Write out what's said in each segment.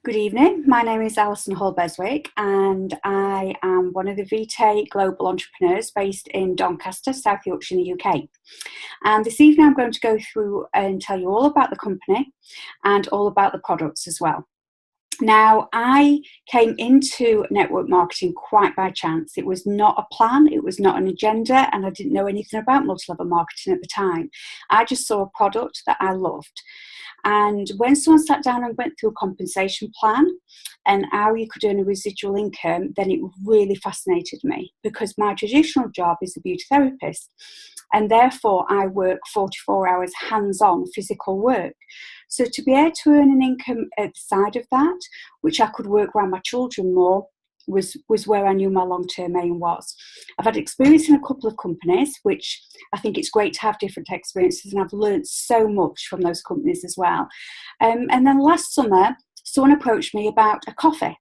Good evening. My name is Alison Hall-Beswick and I am one of the VT global entrepreneurs based in Doncaster, South Yorkshire in the UK. And this evening I'm going to go through and tell you all about the company and all about the products as well. Now, I came into network marketing quite by chance. It was not a plan, it was not an agenda, and I didn't know anything about multi-level marketing at the time. I just saw a product that I loved. And when someone sat down and went through a compensation plan and how you could earn a residual income, then it really fascinated me because my traditional job is a beauty therapist. And therefore, I work 44 hours hands-on physical work. So to be able to earn an income at the side of that, which I could work around my children more, was where I knew my long-term aim was. I've had experience in a couple of companies, which I think it's great to have different experiences, and I've learned so much from those companies as well. And then last summer, someone approached me about a coffee.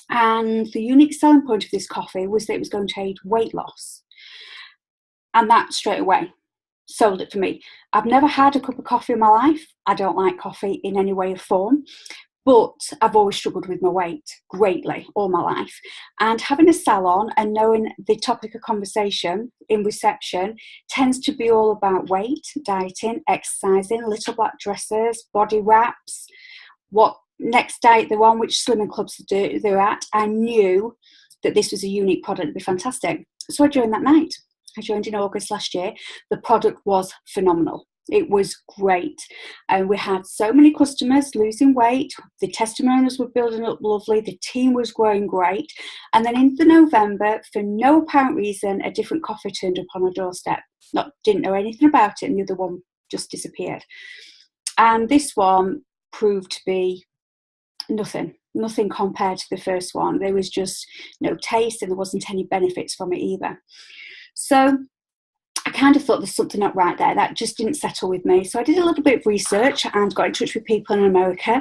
And the unique selling point of this coffee was that it was going to aid weight loss. And that straight away sold it for me. I've never had a cup of coffee in my life. I don't like coffee in any way or form. But I've always struggled with my weight greatly all my life. And having a salon and knowing the topic of conversation in reception tends to be all about weight, dieting, exercising, little black dresses, body wraps, what next diet they're on, which slimming clubs they're at. I knew that this was a unique product and it'd be fantastic. So I joined that night. I joined in August last year. The product was phenomenal. It was great. And we had so many customers losing weight. The testimonials were building up lovely. The team was growing great. And then in November, for no apparent reason, a different coffee turned up on our doorstep. Didn't know anything about it, and the other one just disappeared. And this one proved to be nothing compared to the first one. There was just no taste, and there wasn't any benefits from it either. So I kind of thought there's something not right there. That just didn't settle with me. So I did a little bit of research and got in touch with people in America.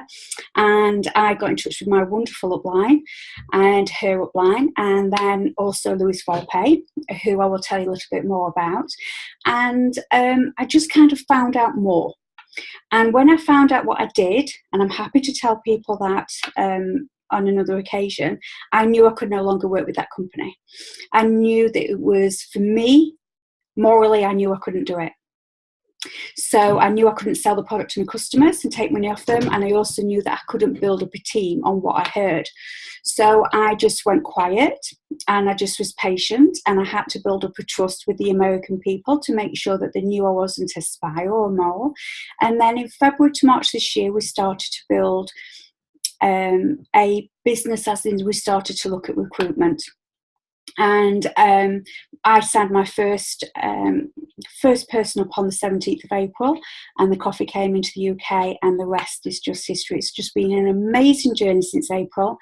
And I got in touch with my wonderful upline and her upline. And then also Louis Volpe, who I will tell you a little bit more about. And I just kind of found out more. And when I found out what I did, and I'm happy to tell people that on another occasion, I knew I could no longer work with that company. I knew that it was, for me, morally, I knew I couldn't do it. So I knew I couldn't sell the product to my customers and take money off them. And I also knew that I couldn't build up a team on what I heard. So I just went quiet and I just was patient. And I had to build up a trust with the American people to make sure that they knew I wasn't a spy or a mole. And then in February to March this year, we started to build a business, as in we started to look at recruitment. And I signed my first person up on the 17th of April, and the coffee came into the UK, and the rest is just history. It's just been an amazing journey since April.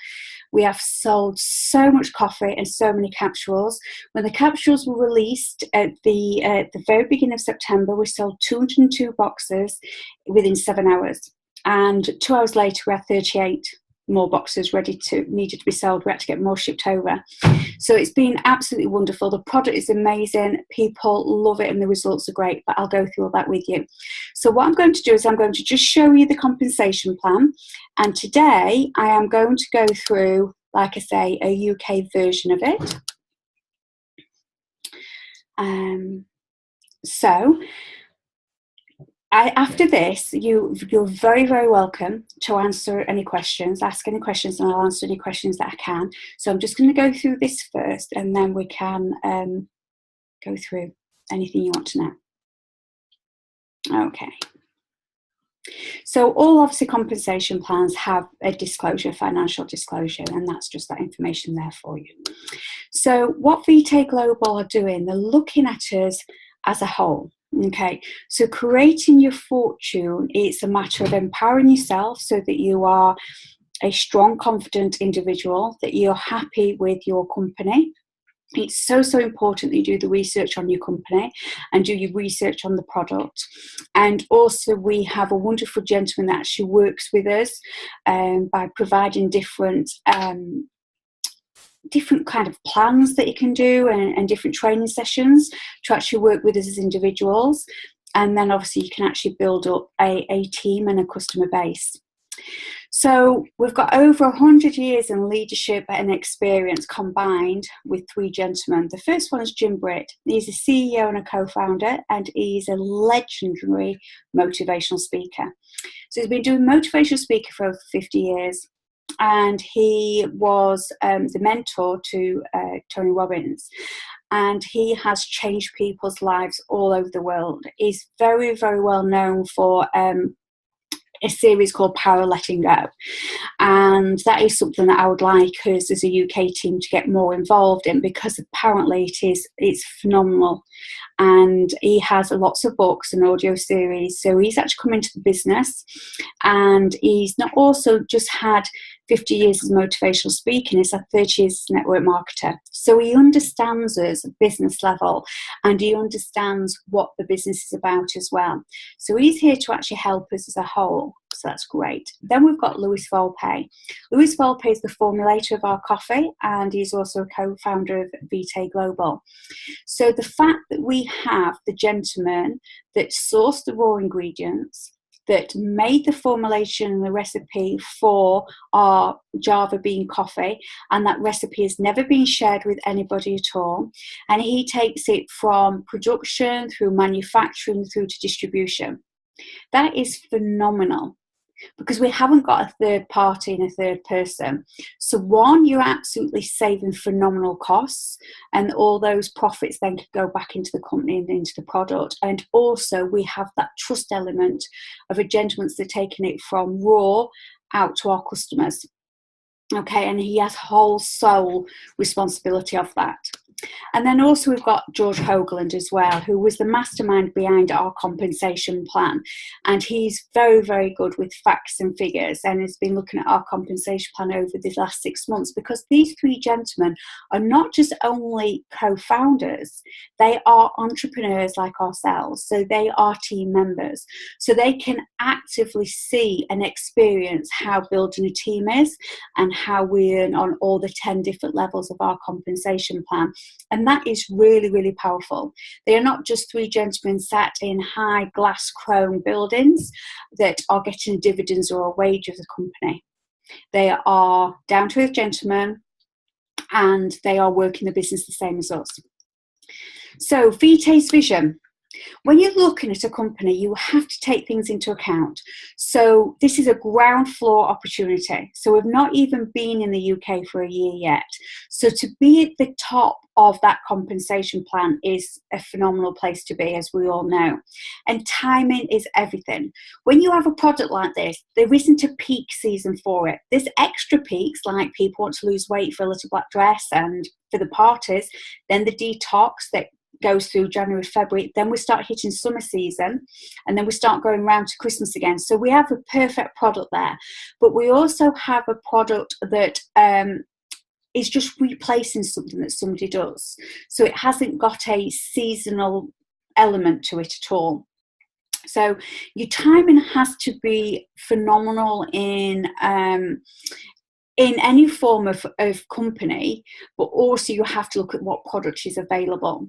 We have sold so much coffee and so many capsules. When the capsules were released at the very beginning of September, we sold 202 boxes within 7 hours. And 2 hours later, we had 38 more boxes needed to be sold. We had to get more shipped over. So it's been absolutely wonderful. The product is amazing. People love it and the results are great, but I'll go through all that with you. So what I'm going to do is I'm going to just show you the compensation plan. And today I am going to go through, like I say, a UK version of it. After this, you're very, very welcome to answer any questions, ask any questions, and I'll answer any questions that I can. So I'm just going to go through this first, and then we can go through anything you want to know. Okay. So all obviously compensation plans have a disclosure, financial disclosure, and that's just that information there for you. So what VT Global are doing, they're looking at us as a whole. Okay, so creating your fortune, it's a matter of empowering yourself so that you are a strong, confident individual, that you're happy with your company. It's so important that you do the research on your company and do your research on the product. And also we have a wonderful gentleman that actually works with us by providing different kind of plans that you can do and different training sessions to actually work with us as individuals. And then obviously you can actually build up a team and a customer base. So we've got over 100 years in leadership and experience combined with three gentlemen. The first one is Jim Britt. He's a CEO and a co-founder, and he's a legendary motivational speaker. So he's been doing motivational speaker for over 50 years. And he was the mentor to Tony Robbins. And he has changed people's lives all over the world. He's very, very well known for a series called Power Letting Go. And that is something that I would like us as a UK team to get more involved in, because apparently it's phenomenal. And he has lots of books and audio series. So he's actually come into the business, and he's not also just had 50 years as motivational speaking, he's had 30 years as network marketer. So he understands us at business level, and he understands what the business is about as well. So he's here to actually help us as a whole. So that's great. Then we've got Louis Volpe. Louis Volpe is the formulator of our coffee, and he's also a co-founder of Vitae Global. So the fact that we have the gentleman that sourced the raw ingredients, that made the formulation and the recipe for our Java bean coffee, and that recipe has never been shared with anybody at all. And he takes it from production through manufacturing through to distribution. That is phenomenal, because we haven't got a third party and a third person. So one, you're absolutely saving phenomenal costs, and all those profits then could go back into the company and into the product. And also we have that trust element of a gentleman that's taking it from raw out to our customers. Okay, and he has whole soul responsibility of that. And then also we've got George Hoagland as well, who was the mastermind behind our compensation plan. And he's very, very good with facts and figures, and has been looking at our compensation plan over the last 6 months, because these three gentlemen are not just only co-founders, they are entrepreneurs like ourselves. So they are team members. So they can actively see and experience how building a team is, and how we earn on all the 10 different levels of our compensation plan. And that is really, really powerful. They are not just three gentlemen sat in high glass chrome buildings that are getting dividends or a wage of the company. They are down-to-earth gentlemen, and they are working the business the same as us. So Vitae's vision. When you're looking at a company, you have to take things into account. So this is a ground floor opportunity. So we've not even been in the UK for a year yet. So to be at the top of that compensation plan is a phenomenal place to be, as we all know. And timing is everything. When you have a product like this, there isn't a peak season for it. There's extra peaks, like people want to lose weight for a little black dress and for the parties, then the detox that goes through January, February, then we start hitting summer season, and then we start going round to Christmas again. So we have a perfect product there, but we also have a product that is just replacing something that somebody does. So it hasn't got a seasonal element to it at all. So your timing has to be phenomenal in any form of company, but also you have to look at what product is available.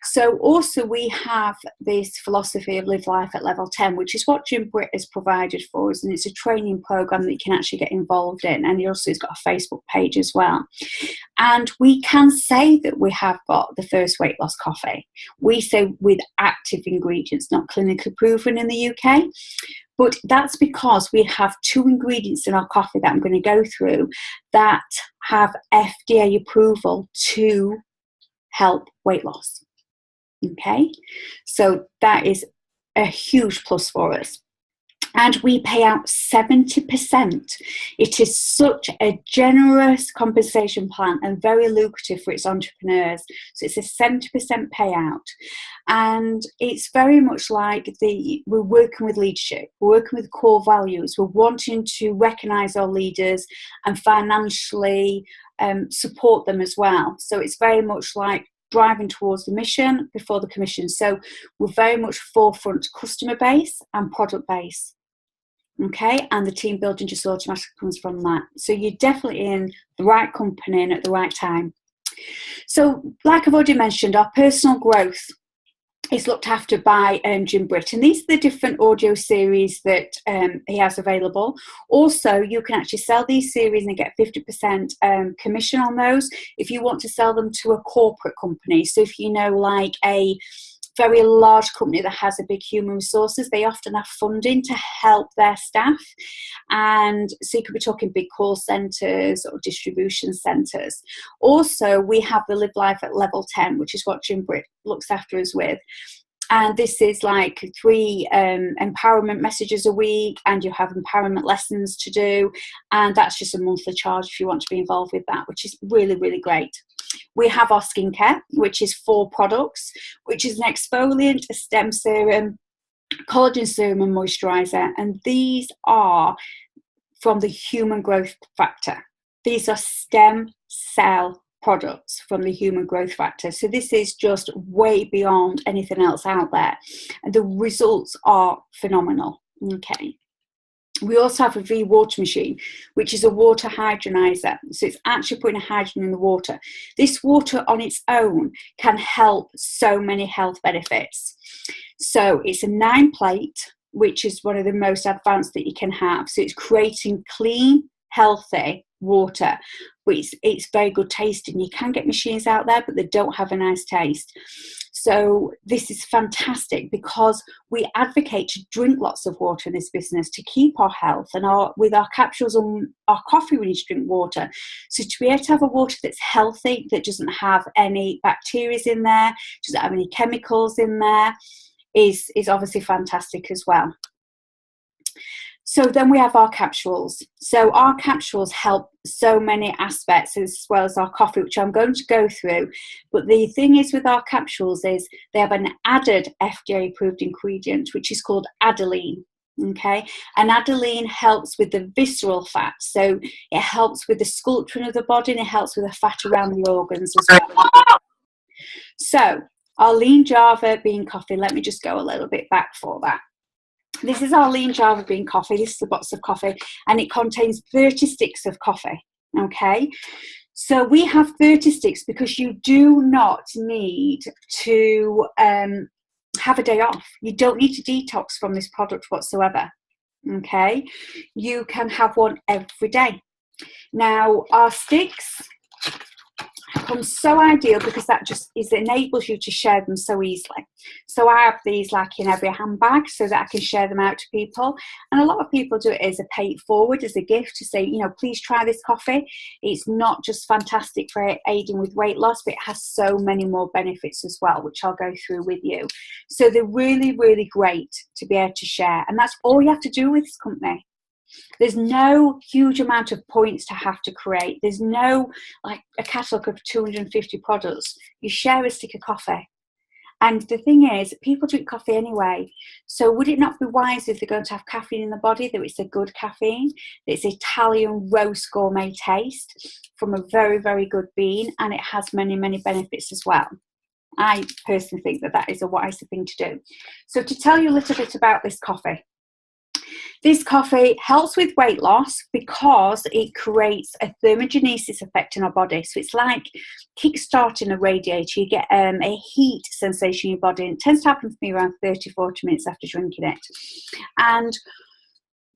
So also we have this philosophy of Live Life at Level 10, which is what Jim Britt has provided for us, and it's a training program that you can actually get involved in, and he also has got a Facebook page as well. And we can say that we have got the first weight loss coffee. We say with active ingredients, not clinically proven in the UK. But that's because we have 2 ingredients in our coffee that I'm going to go through that have FDA approval to help weight loss. Okay, so that is a huge plus for us. And we pay out 70%. It is such a generous compensation plan and very lucrative for its entrepreneurs. So it's a 70% payout. And it's very much like we're working with leadership, we're working with core values, we're wanting to recognise our leaders and financially support them as well. So it's very much like driving towards the mission before the commission. So we're very much forefront customer base and product base. Okay, and the team building just automatically comes from that. So you're definitely in the right company and at the right time. So like I've already mentioned, our personal growth. It's looked after by Jim Britt, and these are the different audio series that he has available. Also, you can actually sell these series and get 50% commission on those if you want to sell them to a corporate company. So if you know, like a very large company that has a big human resources, they often have funding to help their staff. And so you could be talking big call centres or distribution centres. Also, we have the Live Life at Level 10, which is what Jim Britt looks after us with. And this is like 3 empowerment messages a week, and you have empowerment lessons to do. And that's just a monthly charge if you want to be involved with that, which is really, really great. We have our skincare, which is 4 products, which is an exfoliant, a stem serum, collagen serum and moisturizer. And these are from the human growth factor. These are stem cell products from the human growth factor. So this is just way beyond anything else out there. And the results are phenomenal. Okay. We also have a V-water machine, which is a water hydronizer. So it's actually putting a hydrogen in the water. This water on its own can help so many health benefits. So it's a 9-plate, which is one of the most advanced that you can have. So it's creating clean, healthy water, but it's very good tasting. You can get machines out there, but they don't have a nice taste. So this is fantastic because we advocate to drink lots of water in this business to keep our health. And with our capsules and our coffee, we need to drink water. So to be able to have a water that's healthy, that doesn't have any bacteria in there, doesn't have any chemicals in there, is obviously fantastic as well. So then we have our capsules. So our capsules help so many aspects as well as our coffee, which I'm going to go through. But the thing is with our capsules is they have an added FDA approved ingredient, which is called adeline. Okay, and adeline helps with the visceral fat. So it helps with the sculpturing of the body, and it helps with the fat around the organs as well. So our lean Java bean coffee, let me just go a little bit back for that. This is our lean Java bean coffee. This is a box of coffee, and it contains 30 sticks of coffee. Okay, so we have 30 sticks because you do not need to have a day off. You don't need to detox from this product whatsoever. Okay, you can have one every day. Now, our sticks become so ideal because that just enables you to share them so easily. So I have these like in every handbag so that I can share them out to people. And a lot of people do it as a pay it forward, as a gift to say, you know, please try this coffee. It's not just fantastic for aiding with weight loss, but it has so many more benefits as well, which I'll go through with you. So they're really, really great to be able to share. And that's all you have to do with this company. There's no huge amount of points to have to create. There's no like a catalogue of 250 products. You share a stick of coffee. And the thing is, people drink coffee anyway. So would it not be wise if they're going to have caffeine in the body, that it's a good caffeine, that it's Italian roast gourmet taste from a very, very good bean, and it has many, many benefits as well. I personally think that that is a wiser thing to do. So to tell you a little bit about this coffee. This coffee helps with weight loss because it creates a thermogenesis effect in our body. So it's like kick-starting a radiator. You get a heat sensation in your body. And it tends to happen for me around 30-40 minutes after drinking it. And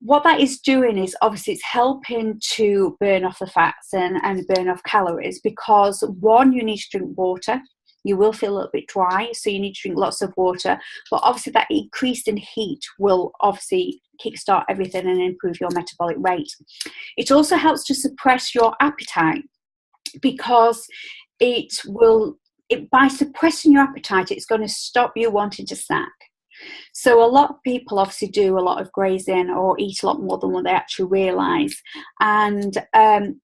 what that is doing is obviously it's helping to burn off the fats and burn off calories because, one, you need to drink water. You will feel a little bit dry, so you need to drink lots of water. But obviously that increase in heat will obviously kickstart everything and improve your metabolic rate. It also helps to suppress your appetite because by suppressing your appetite, it's going to stop you wanting to snack. So a lot of people obviously do a lot of grazing or eat a lot more than what they actually realise. And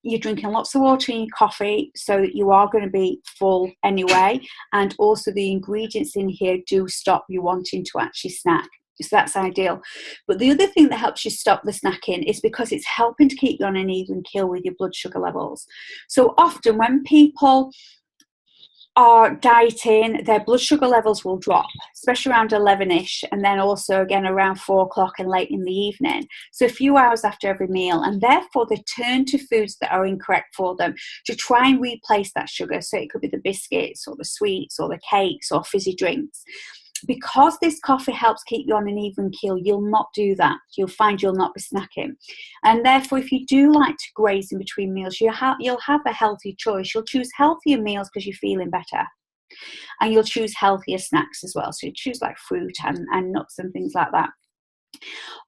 you're drinking lots of water in your coffee so that you are going to be full anyway. And also the ingredients in here do stop you wanting to actually snack. So that's ideal. But the other thing that helps you stop the snacking is because it's helping to keep you on an even keel with your blood sugar levels. So often when people are dieting, their blood sugar levels will drop, especially around 11ish, and then also again around 4 o'clock and late in the evening. So a few hours after every meal, and therefore they turn to foods that are incorrect for them to try and replace that sugar. So it could be the biscuits or the sweets or the cakes or fizzy drinks. because this coffee helps keep you on an even keel, you'll not do that. You'll find you'll not be snacking. And therefore, if you do like to graze in between meals, you'll have a healthy choice. You'll choose healthier meals because you're feeling better. And you'll choose healthier snacks as well. So you choose like fruit and nuts and things like that.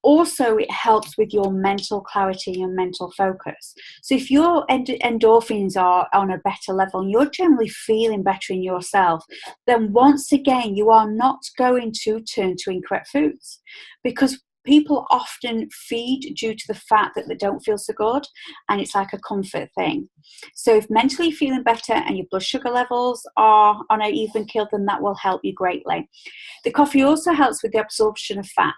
Also, it helps with your mental clarity and mental focus. So if your endorphins are on a better level and you're generally feeling better in yourself, then once again, you are not going to turn to incorrect foods, because people often feed due to the fact that they don't feel so good, and it's like a comfort thing. So if mentally feeling better and your blood sugar levels are on an even keel, then that will help you greatly. The coffee also helps with the absorption of fat.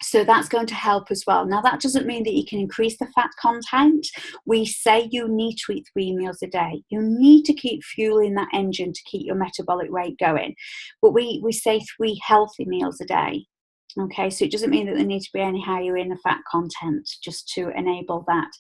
So that's going to help as well. Now, that doesn't mean that you can increase the fat content. We say you need to eat 3 meals a day. You need to keep fueling that engine to keep your metabolic rate going. But we say 3 healthy meals a day. Okay, so it doesn't mean that they need to be any higher in the fat content, just to enable that.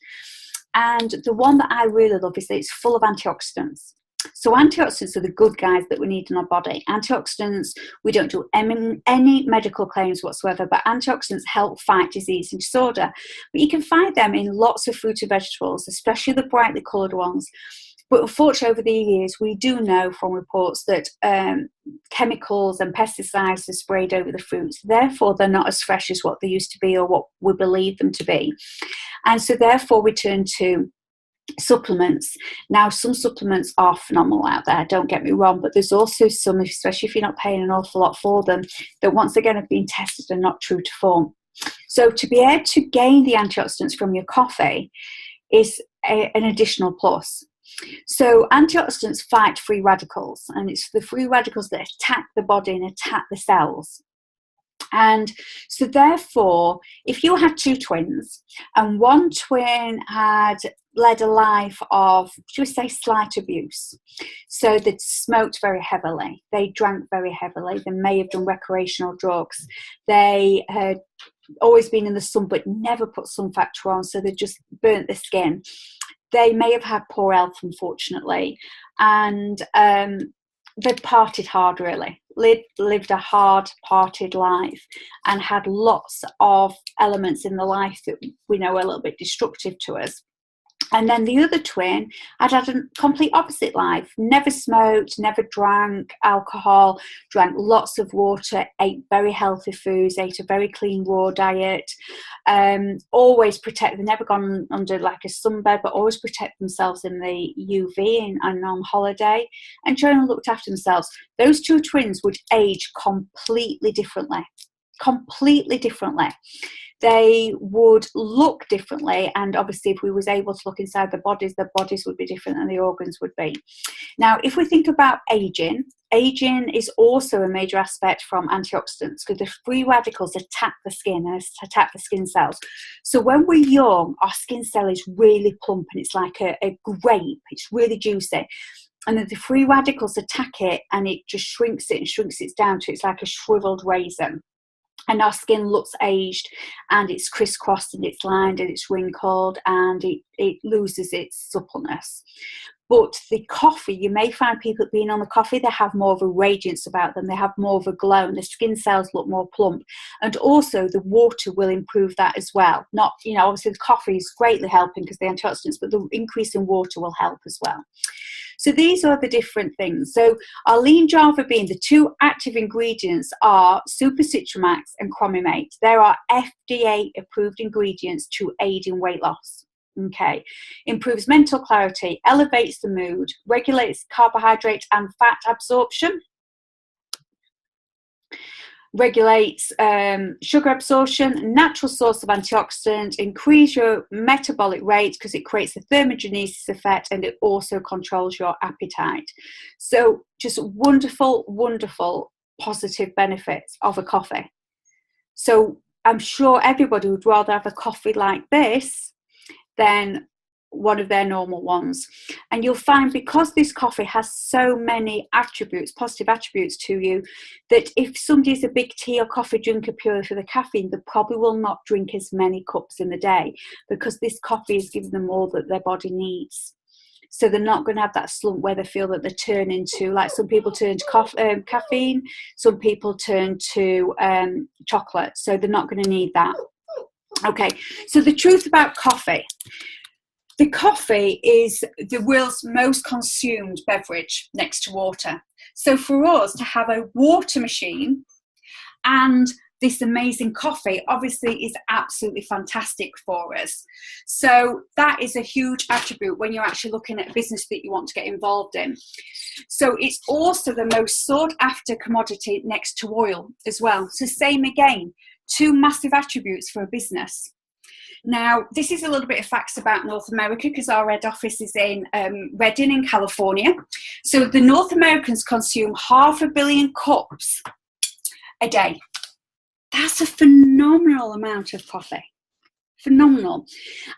And the one that I really love is that it's full of antioxidants. So antioxidants are the good guys that we need in our body. Antioxidants, we don't do any medical claims whatsoever, but antioxidants help fight disease and disorder. But you can find them in lots of fruit and vegetables, especially the brightly coloured ones. But unfortunately, over the years, we do know from reports that chemicals and pesticides are sprayed over the fruits. Therefore, they're not as fresh as what they used to be or what we believe them to be. And so therefore, we turn to supplements. Now, some supplements are phenomenal out there, don't get me wrong, but there's also some, especially if you're not paying an awful lot for them, that once again have been tested and not true to form. So to be able to gain the antioxidants from your coffee is an additional plus. So antioxidants fight free radicals, and it's the free radicals that attack the body and attack the cells. And so therefore, if you had 2 twins and one twin had led a life of, should we say, slight abuse, so they'd smoked very heavily, they drank very heavily, they may have done recreational drugs, they had always been in the sun but never put sun factor on, so they just burnt the skin, they may have had poor health, unfortunately, and they partied hard, really. Lived a hard, partied life and had lots of elements in the life that we know are a little bit destructive to us. And then the other twin had a complete opposite life, never smoked, never drank alcohol, drank lots of water, ate very healthy foods, ate a very clean raw diet, always protect, never gone under like a sunbed, but always protect themselves in the UV and on holiday, and generally looked after themselves. Those 2 twins would age completely differently. They would look differently, and obviously if we was able to look inside the bodies would be different and the organs would be. Now, if we think about aging is also a major aspect from antioxidants, because the free radicals attack the skin and attack the skin cells. So when we're young, our skin cell is really plump and it's like a grape, it's really juicy. And then the free radicals attack it and it just shrinks it down to it's like a shriveled raisin. And our skin looks aged and it's crisscrossed and it's lined and it's wrinkled and it loses its suppleness. But the coffee, you may find people being on the coffee, they have more of a radiance about them. They have more of a glow and the skin cells look more plump. And also the water will improve that as well. Not, obviously the coffee is greatly helping because the antioxidants, but the increase in water will help as well. So these are the different things. So our lean java bean, the 2 active ingredients are Super Citramax and Chromimate. There are FDA approved ingredients to aid in weight loss. Okay, improves mental clarity, elevates the mood, regulates carbohydrate and fat absorption, regulates sugar absorption, natural source of antioxidant, increase your metabolic rate because it creates a thermogenesis effect, and it also controls your appetite. So just wonderful, wonderful positive benefits of a coffee. So I'm sure everybody would rather have a coffee like this than one of their normal ones. And you'll find, because this coffee has so many attributes, positive attributes to you, that if somebody's a big tea or coffee drinker purely for the caffeine, they probably will not drink as many cups in the day, because this coffee is giving them all that their body needs. So they're not going to have that slump where they feel that they turn into, like some people turn to caffeine, some people turn to chocolate. So they're not going to need that. Okay, so the truth about coffee. The coffee is the world's most consumed beverage next to water. So for us to have a water machine and this amazing coffee obviously is absolutely fantastic for us. So that is a huge attribute when you're actually looking at a business that you want to get involved in. So it's also the most sought after commodity next to oil as well. So same again, two massive attributes for a business. Now, this is a little bit of facts about North America because our head office is in Redding in California. So the North Americans consume 500 million cups a day. That's a phenomenal amount of coffee. Phenomenal.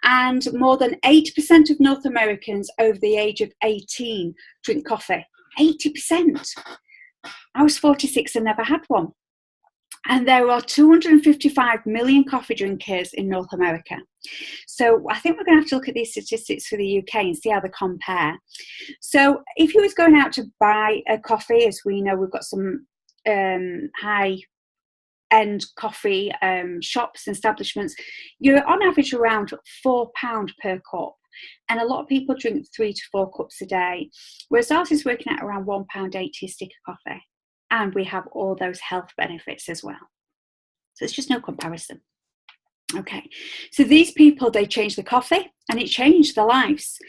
And more than 80% of North Americans over the age of 18 drink coffee. 80%. I was 46 and never had one. And there are 255 million coffee drinkers in North America. So I think we're going to have to look at these statistics for the UK and see how they compare. So if you was going out to buy a coffee, as we know, we've got some high-end coffee shops and establishments, you're on average around £4 per cup. And a lot of people drink 3 to 4 cups a day, whereas ours is working at around £1.80 a stick of coffee. And we have all those health benefits as well. So it's just no comparison. Okay, so these people, they changed the coffee and it changed their lives.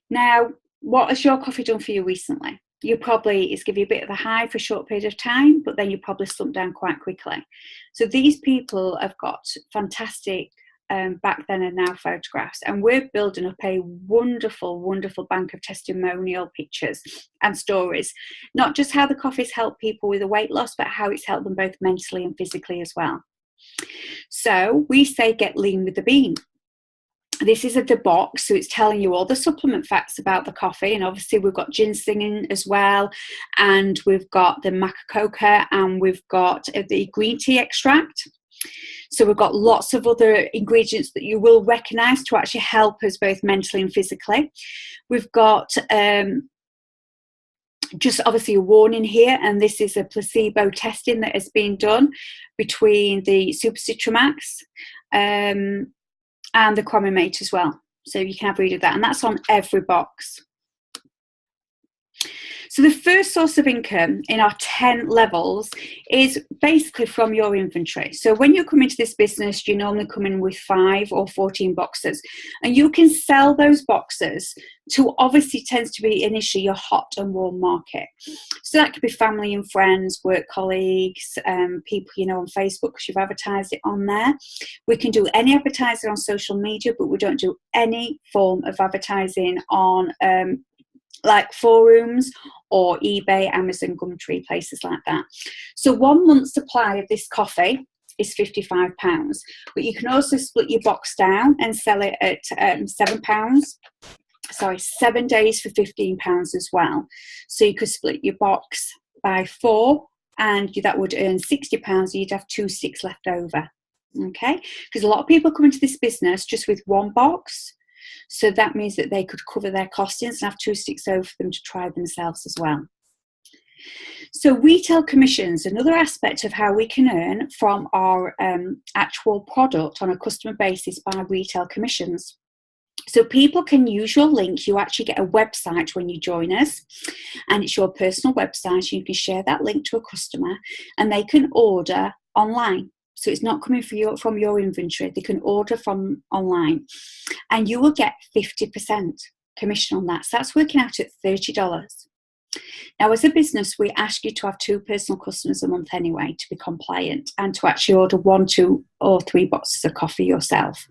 Now, what has your coffee done for you recently? It's give you a bit of a high for a short period of time, but then you probably slump down quite quickly. So these people have got fantastic back then and now photographs, and we're building up a wonderful bank of testimonial pictures and stories, not just how the coffee's helped people with the weight loss, but how it's helped them both mentally and physically as well. So we say get lean with the bean. This is at the box, so it's telling you all the supplement facts about the coffee, and obviously we've got ginseng in as well, and we've got the maca coca, and we've got the green tea extract. So we've got lots of other ingredients that you will recognise to actually help us both mentally and physically. We've got just obviously a warning here, and this is a placebo testing that has been done between the Super Citramax and the Chromimate as well. So you can have a read of that, and that's on every box. So the first source of income in our 10 levels is basically from your inventory. So when you come into this business, you normally come in with 5 or 14 boxes, and you can sell those boxes to, obviously tends to be initially your hot and warm market. So that could be family and friends, work colleagues, people you know on Facebook because you've advertised it on there. We can do any advertising on social media, but we don't do any form of advertising on like forums or eBay, Amazon, Gumtree, places like that. So 1 month's supply of this coffee is £55, but you can also split your box down and sell it at £7 days for £15 as well. So you could split your box by 4 and that would earn £60, and you'd have 2 sticks left over. Okay, because a lot of people come into this business just with 1 box. So that means that they could cover their costings and have 2 sticks over for them to try themselves as well. So retail commissions, another aspect of how we can earn from our actual product on a customer basis by retail commissions. So people can use your link. You actually get a website when you join us, and it's your personal website. You can share that link to a customer and they can order online. So it's not coming from your inventory. They can order from online, and you will get 50% commission on that. So that's working out at $30. Now, as a business, we ask you to have 2 personal customers a month anyway to be compliant, and to actually order 1, 2 or 3 boxes of coffee yourself.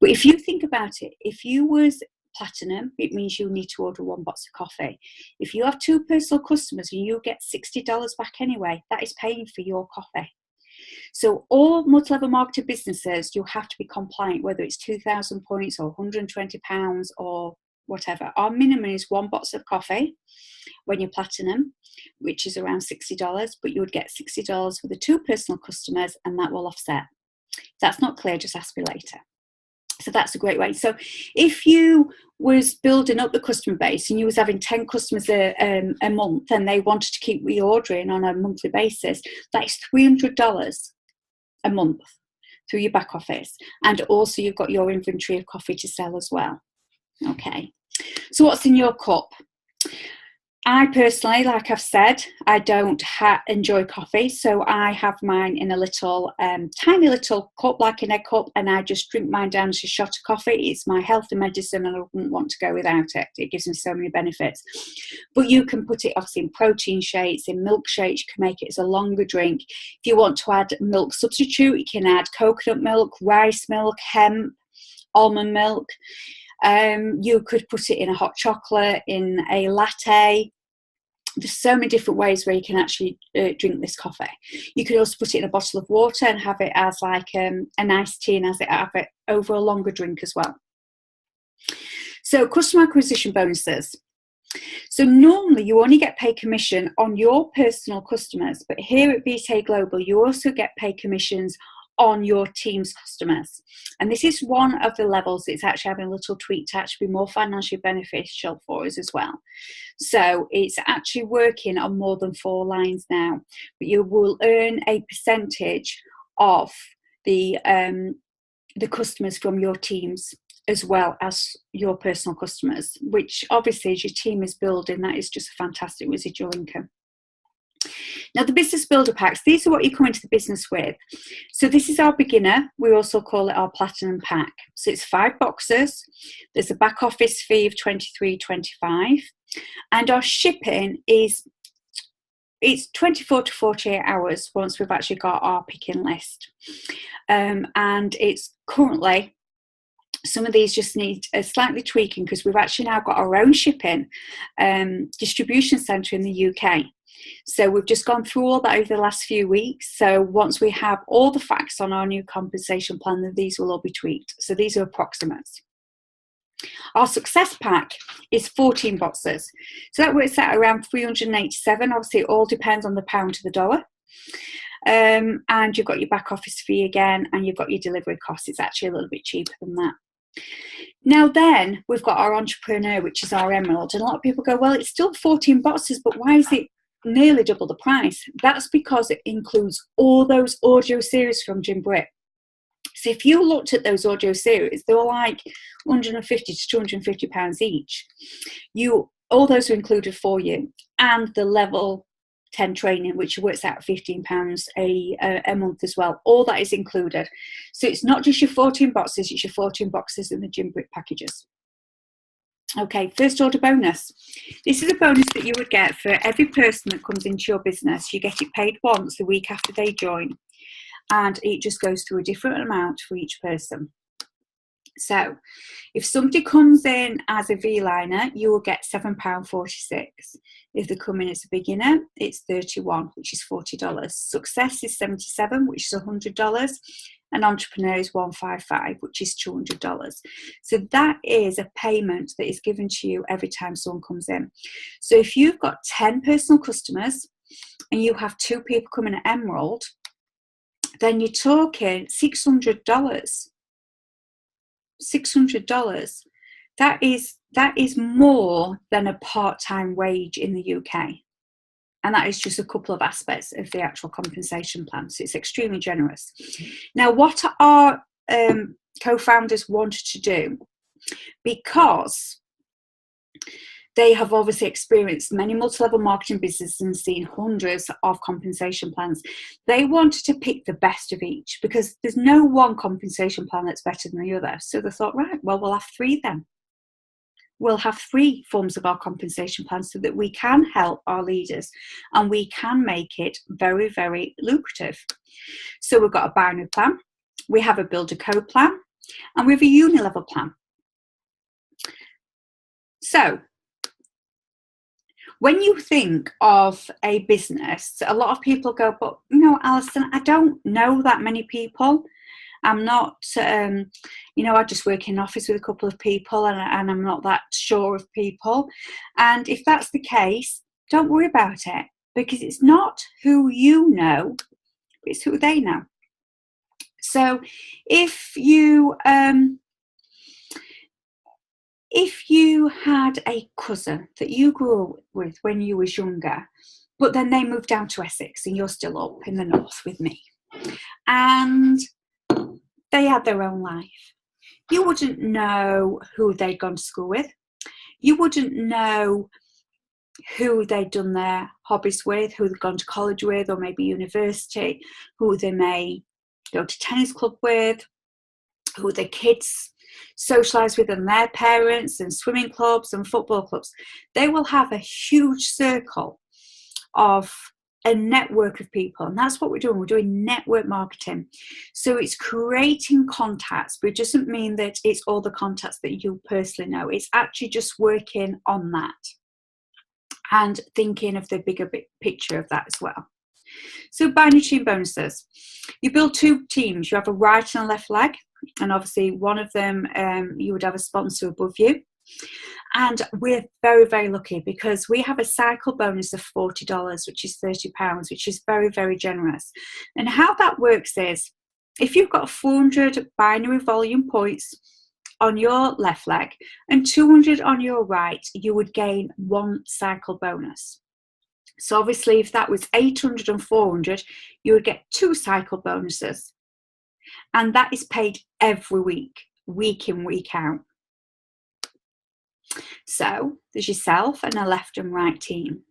But if you think about it, if you was platinum, it means you need to order 1 box of coffee. If you have 2 personal customers and you get $60 back anyway, that is paying for your coffee. So all multi-level marketing businesses, you have to be compliant, whether it's 2,000 points or £120 or whatever. Our minimum is 1 box of coffee when you're platinum, which is around $60, but you would get $60 for the 2 personal customers, and that will offset. If that's not clear, just ask me later. So that's a great way. So if you was building up the customer base and you was having 10 customers a month and they wanted to keep reordering on a monthly basis, that's $300 a month through your back office. And also you've got your inventory of coffee to sell as well. Okay, so what's in your cup? I personally, like I've said, I don't enjoy coffee, so I have mine in a little, tiny little cup, like an egg cup, and I just drink mine down as a shot of coffee. It's my health and medicine, and I wouldn't want to go without it. It gives me so many benefits. But you can put it obviously in protein shakes, in milkshakes. You can make it as a longer drink. If you want to add milk substitute, you can add coconut milk, rice milk, hemp, almond milk. You could put it in a hot chocolate, in a latte. There's so many different ways where you can actually drink this coffee. You could also put it in a bottle of water and have it as like an iced tea, and have it over a longer drink as well. So customer acquisition bonuses. So normally you only get paid commission on your personal customers, but here at VTAY Global, you also get paid commissions on your team's customers. And this is one of the levels that's actually having a little tweak to actually be more financially beneficial for us as well. So it's actually working on more than 4 lines now, but you will earn a percentage of the customers from your teams as well as your personal customers, which obviously as your team is building, that is just a fantastic residual income. Now the business builder packs, these are what you come into the business with. So this is our beginner. We also call it our platinum pack. So it's 5 boxes. There's a back office fee of $23.25, and our shipping is, it's 24 to 48 hours once we've actually got our picking list. And it's currently, some of these just need a slightly tweaking because we've actually now got our own shipping distribution centre in the UK. So we've just gone through all that over the last few weeks. So once we have all the facts on our new compensation plan, then these will all be tweaked. So these are approximates. Our success pack is 14 boxes. So that works out around 387. Obviously, it all depends on the pound to the dollar. And you've got your back office fee again, and you've got your delivery costs. It's actually a little bit cheaper than that. Now then, we've got our entrepreneur, which is our emerald. And a lot of people go, well, it's still 14 boxes, but why is it nearly double the price? That's because it includes all those audio series from Jim Britt. So if you looked at those audio series, they were like 150 to 250 pounds each. All those are included for you, and the level 10 training, which works out £15 a month as well. All that is included. So it's not just your 14 boxes, it's your 14 boxes in the Jim Britt packages. Okay, first order bonus. This is a bonus that you would get for every person that comes into your business. You get it paid once the week after they join, and it just goes through a different amount for each person. So if somebody comes in as a V-liner, you will get £7.46. If they come in as a beginner, it's $31, which is $40. Success is $77, which is $100. And entrepreneur is $155, which is $200. So that is a payment that is given to you every time someone comes in. So if you've got 10 personal customers and you have 2 people coming at Emerald, then you're talking $600. $600. That is more than a part-time wage in the UK. And that is just a couple of aspects of the actual compensation plan. So it's extremely generous. Now, what our co-founders wanted to do, because they have obviously experienced many multi-level marketing businesses and seen hundreds of compensation plans, they wanted to pick the best of each, because there's no one compensation plan that's better than the other. So they thought, right, well, we'll have 3 then. We'll have 3 forms of our compensation plan so that we can help our leaders and we can make it very, very lucrative. So we've got a binary plan, we have a builder code plan, and we have a uni-level plan. So when you think of a business, a lot of people go, but Alison, I don't know that many people. I'm not, I just work in an office with a couple of people and I'm not that sure of people. And if that's the case, don't worry about it, because it's not who you know, it's who they know. So if you you had a cousin that you grew up with when you was younger, but then they moved down to Essex and you're still up in the north with me, and they had their own life, you wouldn't know who they'd gone to school with. You wouldn't know who they'd done their hobbies with, who they'd gone to college with, or maybe university, who they may go to tennis club with, who their kids socialise with, and their parents, and swimming clubs and football clubs. They will have a huge circle of a network of people, and that's what we're doing. We're doing network marketing. So it's creating contacts, but it doesn't mean that it's all the contacts that you personally know. It's actually just working on that and thinking of the bigger picture of that as well. So binary team bonuses. You build two teams. You have a right and a left leg, and obviously one of them you would have a sponsor above you. And we're very, very lucky because we have a cycle bonus of $40, which is £30, which is very, very generous. And how that works is, if you've got 400 binary volume points on your left leg and 200 on your right, you would gain one cycle bonus. So obviously if that was 800 and 400, you would get two cycle bonuses. And that is paid every week, week in, week out. So there's yourself and a left and right team.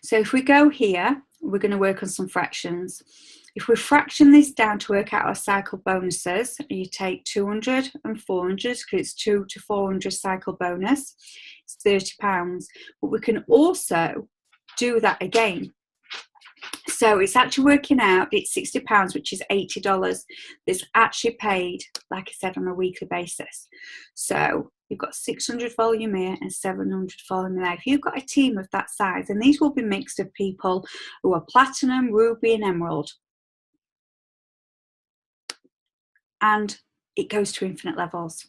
So if we go here, we're going to work on some fractions. If we fraction this down to work out our cycle bonuses, you take 200 and 400 because it's 2 to 400 cycle bonus, it's £30. But we can also do that again. So it's actually working out, it's £60, which is $80. It's actually paid, like I said, on a weekly basis. So you've got 600 volume here and 700 volume there. If you've got a team of that size, and these will be mixed of people who are platinum, ruby and emerald. And it goes to infinite levels.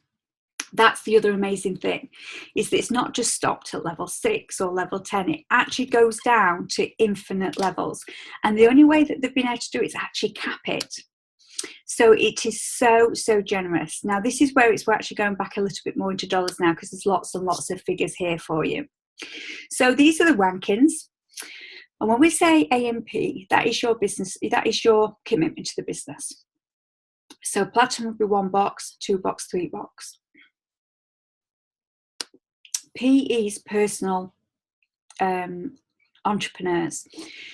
That's the other amazing thing, is that it's not just stopped at level 6 or level 10. It actually goes down to infinite levels. And the only way that they've been able to do it is actually cap it. So it is so, so generous. Now, this is where we're actually going back a little bit more into dollars now, because there's lots and lots of figures here for you. So these are the rankings. And when we say AMP, that is your business, that is your commitment to the business. So platinum would be 1 box, 2 box, 3 box. P is personal entrepreneurs.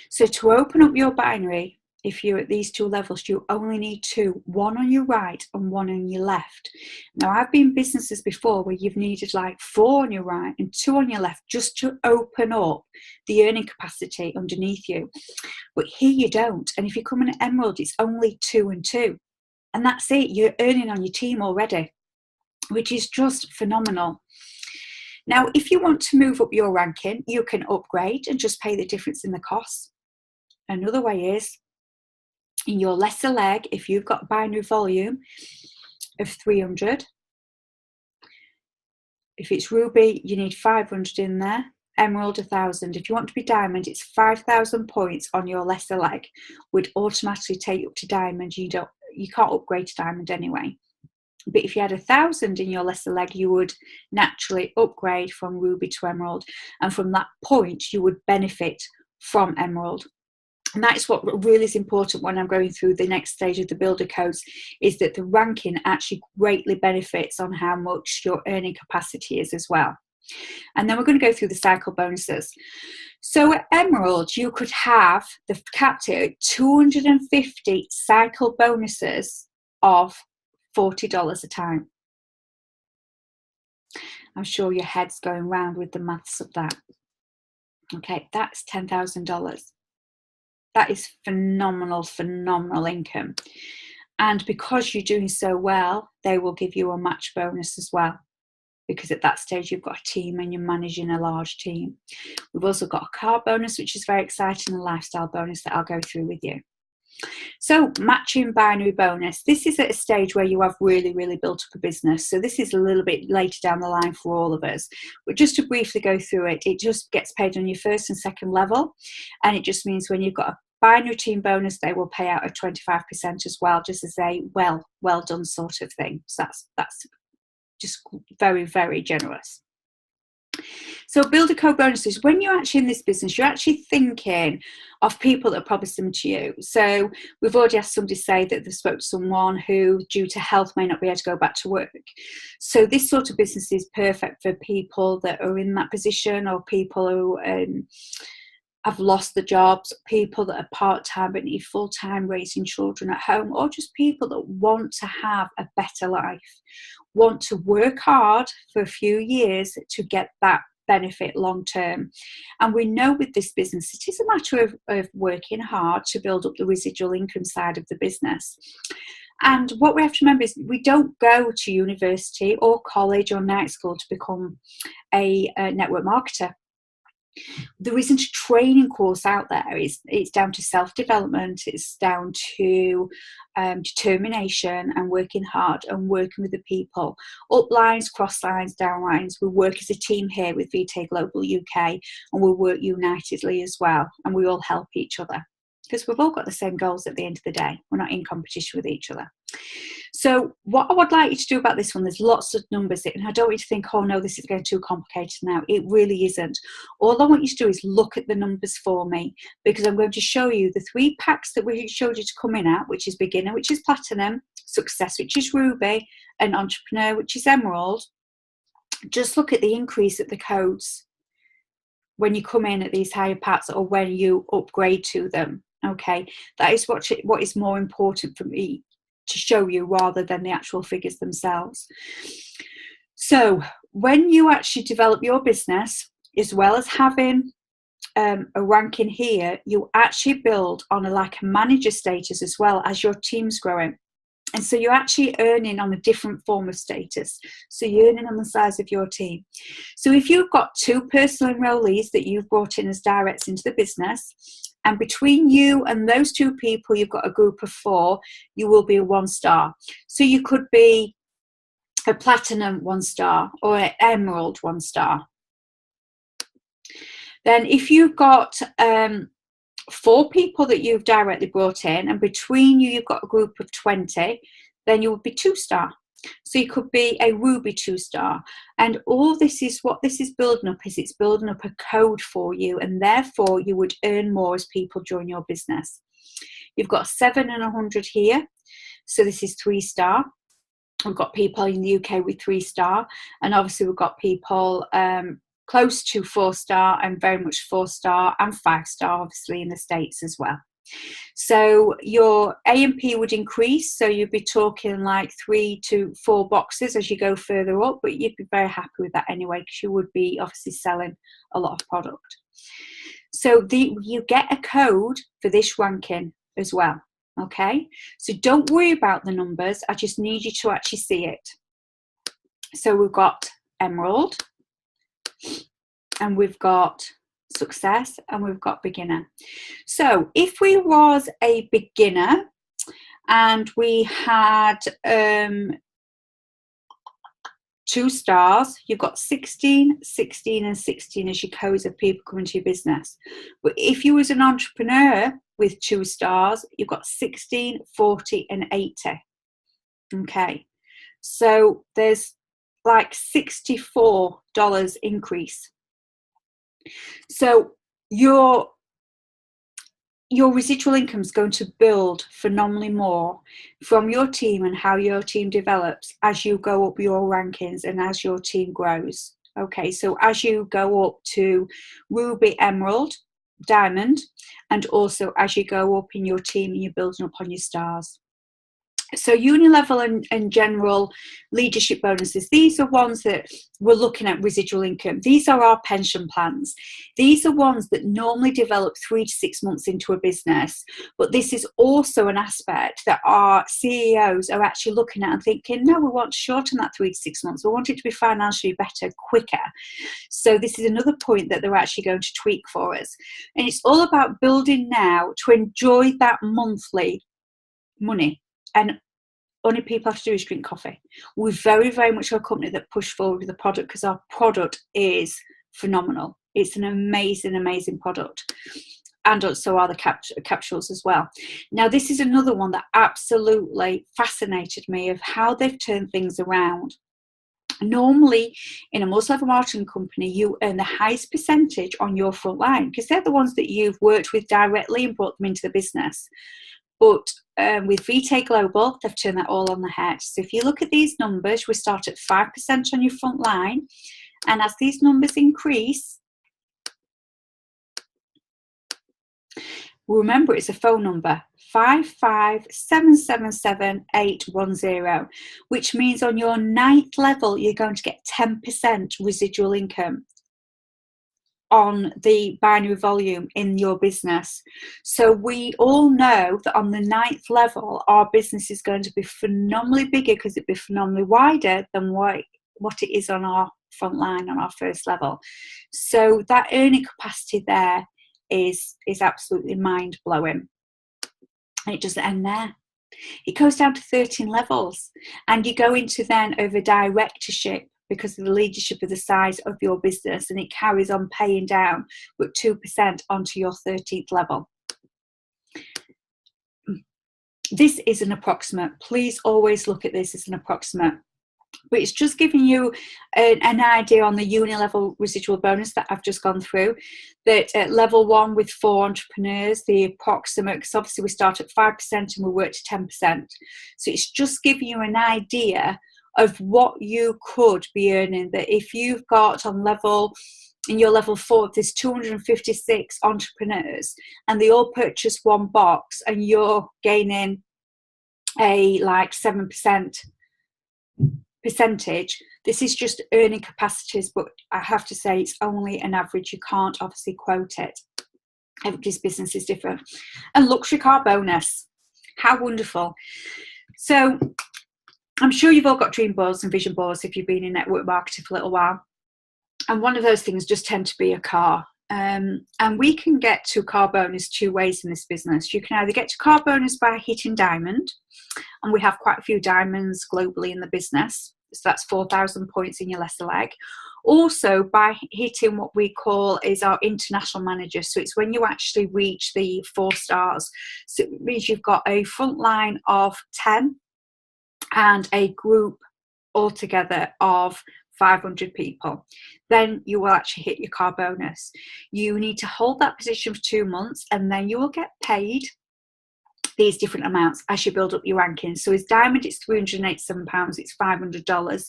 So to open up your binary, if you're at these two levels, you only need 2, 1 on your right and 1 on your left. Now, I've been in businesses before where you've needed like 4 on your right and 2 on your left just to open up the earning capacity underneath you. But here you don't. And if you come in at Emerald, it's only 2 and 2. And that's it. You're earning on your team already, which is just phenomenal. Now, if you want to move up your ranking, you can upgrade and just pay the difference in the cost. Another way is, in your lesser leg, if you've got binary volume of 300, if it's ruby, you need 500 in there, emerald 1,000. If you want to be diamond, it's 5,000 points on your lesser leg would automatically take you up to diamond. You can't upgrade to diamond anyway. But if you had 1,000 in your lesser leg, you would naturally upgrade from ruby to emerald. And from that point, you would benefit from emerald. And that is what really is important when I'm going through the next stage of the builder codes, is that the ranking actually greatly benefits on how much your earning capacity is as well. And then we're going to go through the cycle bonuses. So at emerald, you could have the capped here 250 cycle bonuses of $40 a time. I'm sure your head's going round with the maths of that. Okay, that's $10,000. That is phenomenal, phenomenal income. And because you're doing so well, they will give you a match bonus as well, because at that stage you've got a team and you're managing a large team. We've also got a car bonus, which is very exciting, and a lifestyle bonus that I'll go through with you. So matching binary bonus, this is at a stage where you have really, really built up a business. So this is a little bit later down the line for all of us. But just to briefly go through it, it just gets paid on your first and second level. And it just means when you've got a binary team bonus, they will pay out at 25% as well, just as a well done sort of thing. So that's just very, very generous. So builder code bonuses, when you're actually in this business, you're actually thinking of people that are probably similar to you. So we've already had somebody say that they spoke to someone who, due to health, may not be able to go back to work. So this sort of business is perfect for people that are in that position, or people who have lost the jobs, people that are part-time but need full-time raising children at home, or just people that want to have a better life, want to work hard for a few years to get that benefit long term. And we know with this business, it is a matter of working hard to build up the residual income side of the business. And what we have to remember is we don't go to university or college or night school to become a network marketer. There isn't a training course out there. It's down to self-development, it's down to determination and working hard and working with the people. Up lines, cross lines, down lines. We work as a team here with VTAY Global UK, and we work unitedly as well, and we all help each other because we've all got the same goals at the end of the day. We're not in competition with each other. So what I would like you to do about this one, there's lots of numbers in, and I don't want you to think, oh no, this is getting too complicated now. It really isn't. All I want you to do is look at the numbers for me, because I'm going to show you the 3 packs that we showed you to come in at, which is beginner, which is platinum, success, which is ruby, and entrepreneur, which is emerald. Just look at the increase at the codes when you come in at these higher packs or when you upgrade to them. Okay, that is what is more important for me to show you rather than the actual figures themselves. So when you actually develop your business, as well as having a ranking here, you actually build on a manager status as well as your team's growing. And so you're actually earning on a different form of status. So you're earning on the size of your team. So if you've got 2 personal enrollees that you've brought in as directs into the business, and between you and those 2 people, you've got a group of 4, you will be a 1-star. So you could be a platinum 1-star or an emerald 1-star. Then if you've got 4 people that you've directly brought in, and between you, you've got a group of 20, then you would be 2-star. So you could be a ruby 2-star. And all this is what this is building up, is it's building up a code for you, and therefore you would earn more as people join your business. You've got 7 and 100 here. So this is 3-star. We've got people in the UK with 3-star, and obviously we've got people close to 4-star and very much 4-star and 5-star, obviously in the States as well. So your A&P would increase, so you'd be talking like 3 to 4 boxes as you go further up, but you'd be very happy with that anyway, because you would be obviously selling a lot of product. So you get a code for this ranking as well, okay? So don't worry about the numbers, I just need you to actually see it. So we've got emerald, and we've got success, and we've got beginner. So if we was a beginner and we had 2 stars, you've got 16, 16 and 16 as your codes of people coming to your business. But if you was an entrepreneur with 2 stars, you've got 16, 40 and 80. Okay, so there's like $64 increase. So your residual income is going to build phenomenally more from your team and how your team develops as you go up your rankings and as your team grows. Okay, so as you go up to ruby, emerald, diamond, and also as you go up in your team and you're building up on your stars. So unilevel and general leadership bonuses, these are ones that we're looking at residual income. These are our pension plans. These are ones that normally develop 3 to 6 months into a business. But this is also an aspect that our CEOs are actually looking at and thinking, no, we want to shorten that 3 to 6 months. We want it to be financially better, quicker. So this is another point that they're actually going to tweak for us. And it's all about building now to enjoy that monthly money. And only people have to do is drink coffee. We're very, very much a company that push forward with the product because our product is phenomenal. It's an amazing, amazing product. and so are the capsules as well. Now, this is another one that absolutely fascinated me of how they've turned things around. Normally, in a multi-level marketing company, you earn the highest percentage on your front line because they're the ones that you've worked with directly and brought them into the business. But with VTEC Global, they've turned that all on the head. So if you look at these numbers, we start at 5% on your front line. And as these numbers increase, remember, it's a phone number, 55777 which means on your 9th level, you're going to get 10% residual income on the binary volume in your business. So we all know that on the 9th level, our business is going to be phenomenally bigger because it'll be phenomenally wider than what it is on our front line, on our first level. So that earning capacity there is absolutely mind-blowing. And it doesn't end there. It goes down to 13 levels, and you go into then over directorship because of the leadership of the size of your business, and it carries on paying down with 2% onto your 13th level. This is an approximate. Please always look at this as an approximate. But it's just giving you an idea on the uni-level residual bonus that I've just gone through, that at level 1 with 4 entrepreneurs, the approximate, because obviously we start at 5% and we work to 10%. So it's just giving you an idea of what you could be earning, that if you've got in your level 4, there's 256 entrepreneurs and they all purchase one box and you're gaining a like 7% percentage. This is just earning capacities, but I have to say it's only an average. You can't obviously quote it. Everybody's business is different. And luxury car bonus, how wonderful. So I'm sure you've all got dream boards and vision boards if you've been in network marketing for a little while, and one of those things just tend to be a car. And we can get to car bonus 2 ways in this business. You can either get to car bonus by hitting diamond, and we have quite a few diamonds globally in the business, so that's 4,000 points in your lesser leg. Also by hitting what we call is our international manager, so it's when you actually reach the 4 stars. So it means you've got a front line of 10 and a group altogether of 500 people, then you will actually hit your car bonus. You need to hold that position for 2 months, and then you will get paid these different amounts as you build up your rankings. So as diamond, it's £387, it's $500,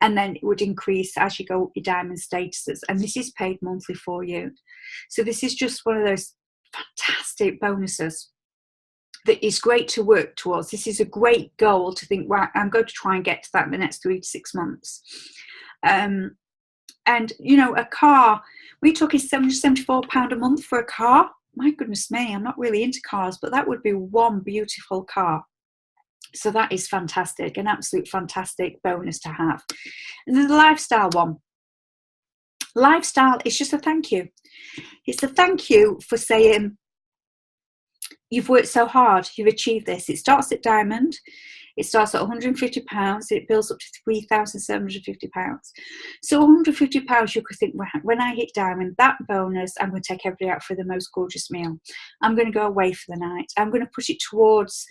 and then it would increase as you go up your diamond statuses, and this is paid monthly for you. So this is just one of those fantastic bonuses that is great to work towards. This is a great goal to think, right, I'm going to try and get to that in the next 3 to 6 months. And you know, a car, we're talking £774 a month for a car. My goodness me, I'm not really into cars, but that would be one beautiful car. So that is fantastic, an absolute fantastic bonus to have. And then the lifestyle one. Lifestyle is just a thank you. It's a thank you for saying, you've worked so hard, you've achieved this. It starts at diamond, it starts at £150, it builds up to £3,750. So £150, you could think, when I hit diamond, that bonus, I'm going to take everybody out for the most gorgeous meal. I'm going to go away for the night. I'm going to push it towards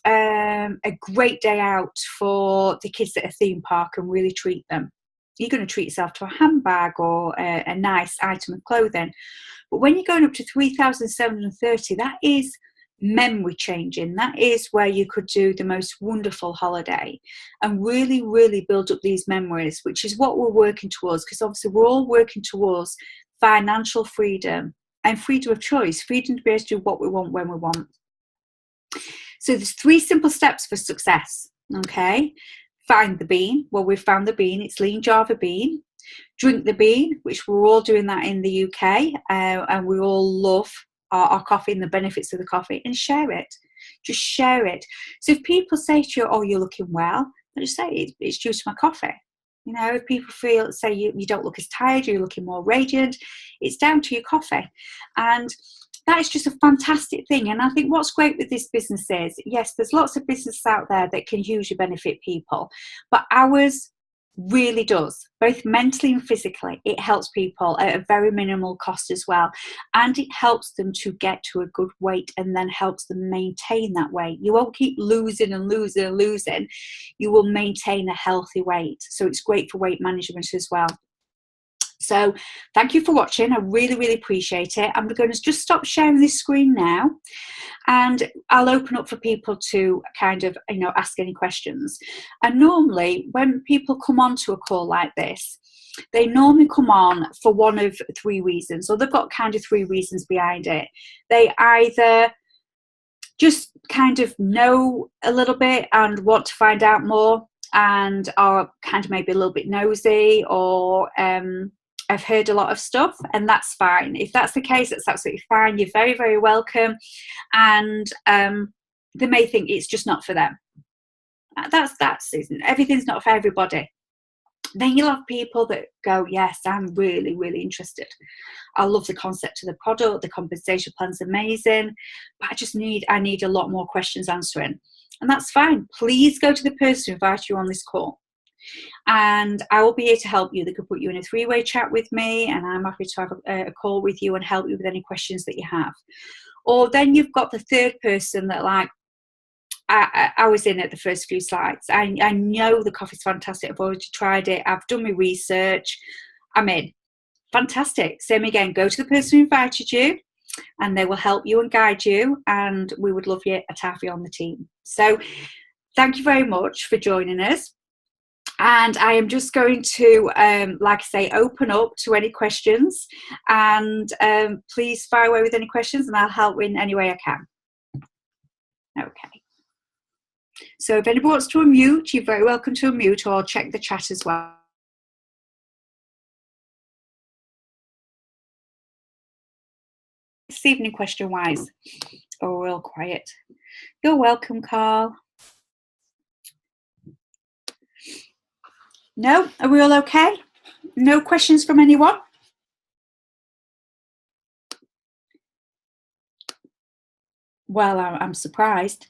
a great day out for the kids at a theme park and really treat them. You're going to treat yourself to a handbag or a nice item of clothing. But when you're going up to 3,730, that is memory changing. That is where you could do the most wonderful holiday and really, really build up these memories, which is what we're working towards, because obviously we're all working towards financial freedom and freedom of choice, freedom to be able to do what we want when we want. So there's 3 simple steps for success. Okay, find the bean. Well, we've found the bean. It's lean Java bean. Drink the bean, which we're all doing that in the UK, and we all love our coffee and the benefits of the coffee, and share it. Just share it. So if people say to you, oh, you're looking well, then just say it's due to my coffee. You know, if people say you don't look as tired, you're looking more radiant, it's down to your coffee. And that is just a fantastic thing. And I think what's great with this business is, yes, there's lots of businesses out there that can hugely benefit people, but ours Really does, both mentally and physically. It helps people at a very minimal cost as well, and it helps them to get to a good weight and then helps them maintain that weight. You won't keep losing and losing and losing. You will maintain a healthy weight, so it's great for weight management as well. So thank you for watching. I really, really appreciate it. I'm going to just stop sharing this screen now, and I'll open up for people to kind of, ask any questions. And normally when people come onto a call like this, they normally come on for one of three reasons, or they've got kind of three reasons behind it. They either just kind of know a little bit and want to find out more and are kind of maybe a little bit nosy, or I've heard a lot of stuff, and that's fine. If that's the case, that's absolutely fine. You're very, very welcome. And they may think it's just not for them. Everything's not for everybody. Then you'll have people that go, yes, I'm really, really interested. I love the concept of the product. The compensation plan's amazing, but I need a lot more questions answering. And that's fine. Please go to the person who invited you on this call, and I will be here to help you. They could put you in a three-way chat with me, and I'm happy to have a call with you and help you with any questions that you have. Or then you've got the third person that, like, I was in at the first few slides. I know the coffee's fantastic. I've already tried it. I've done my research. I'm in. Fantastic. Same again. Go to the person who invited you, and they will help you and guide you. And we would love you to have you on the team. So thank you very much for joining us. And I am just going to, like I say, open up to any questions. And please fire away with any questions, and I'll help in any way I can. Okay. So if anybody wants to unmute, you're very welcome to unmute, or check the chat as well. This evening, question-wise. Oh, we're all quiet. You're welcome, Carl. No? Are we all okay? No questions from anyone? Well, I'm surprised.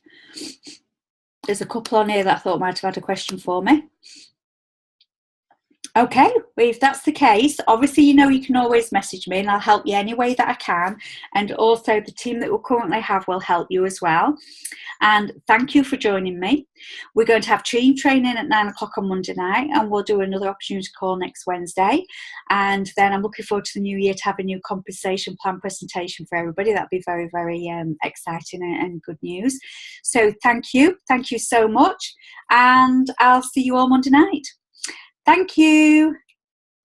There's a couple on here that I thought might have had a question for me. Okay, well, if that's the case, obviously, you can always message me, and I'll help you any way that I can. And also the team that we currently have will help you as well. And thank you for joining me. We're going to have team training at 9 o'clock on Monday night, and we'll do another opportunity call next Wednesday. And then I'm looking forward to the new year to have a new compensation plan presentation for everybody. That'd be very, very exciting and good news. So thank you. Thank you so much. And I'll see you all Monday night. Thank you.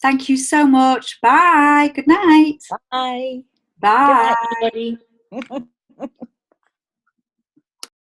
Thank you so much. Bye. Good night. Bye. Bye. Good night, everybody.